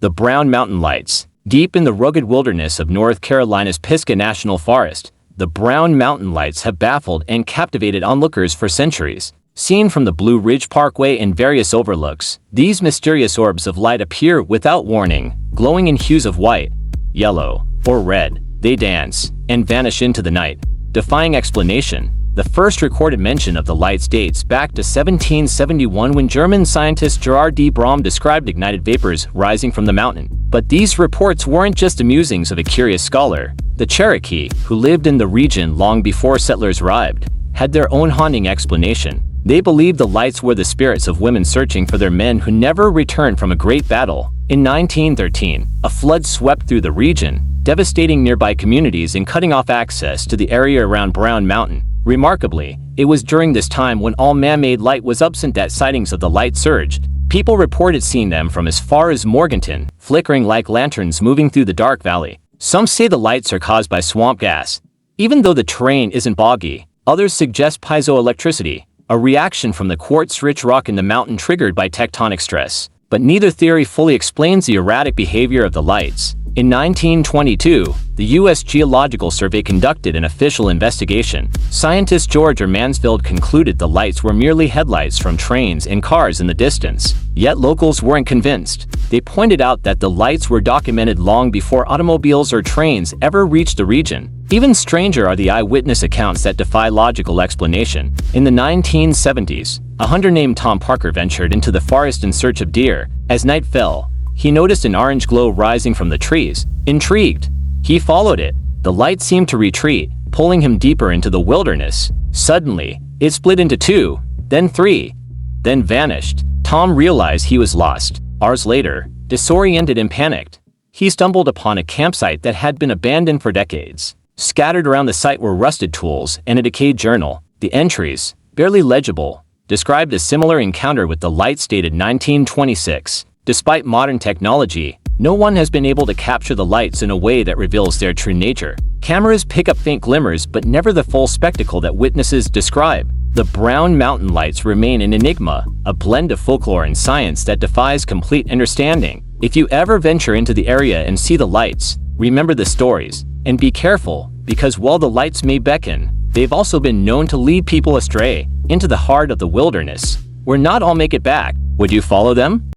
The Brown Mountain Lights. Deep in the rugged wilderness of North Carolina's Pisgah National Forest, the Brown Mountain Lights have baffled and captivated onlookers for centuries. Seen from the Blue Ridge Parkway and various overlooks, these mysterious orbs of light appear without warning, glowing in hues of white, yellow, or red. They dance and vanish into the night, defying explanation. The first recorded mention of the lights dates back to 1771 when German scientist Gerard D. Brahm described ignited vapors rising from the mountain. But these reports weren't just the musings of a curious scholar. The Cherokee, who lived in the region long before settlers arrived, had their own haunting explanation. They believed the lights were the spirits of women searching for their men who never returned from a great battle. In 1913, a flood swept through the region, devastating nearby communities and cutting off access to the area around Brown Mountain. Remarkably, it was during this time when all man-made light was absent that sightings of the light surged. People reported seeing them from as far as Morganton, flickering like lanterns moving through the dark valley. Some say the lights are caused by swamp gas. Even though the terrain isn't boggy, others suggest piezoelectricity, a reaction from the quartz-rich rock in the mountain triggered by tectonic stress. But neither theory fully explains the erratic behavior of the lights. In 1922, the U.S. Geological Survey conducted an official investigation. Scientist George Mansfield concluded the lights were merely headlights from trains and cars in the distance. Yet locals weren't convinced. They pointed out that the lights were documented long before automobiles or trains ever reached the region. Even stranger are the eyewitness accounts that defy logical explanation. In the 1970s, a hunter named Tom Parker ventured into the forest in search of deer. As night fell, he noticed an orange glow rising from the trees. Intrigued, he followed it. The light seemed to retreat, pulling him deeper into the wilderness. Suddenly, it split into two, then three, then vanished. Tom realized he was lost. Hours later, disoriented and panicked, he stumbled upon a campsite that had been abandoned for decades. Scattered around the site were rusted tools and a decayed journal. The entries, barely legible, described a similar encounter with the lights dated 1926. Despite modern technology, no one has been able to capture the lights in a way that reveals their true nature. Cameras pick up faint glimmers but never the full spectacle that witnesses describe. The Brown Mountain Lights remain an enigma, a blend of folklore and science that defies complete understanding. If you ever venture into the area and see the lights, remember the stories, and be careful, because while the lights may beckon, they've also been known to lead people astray into the heart of the wilderness, where not all make it back. Would you follow them?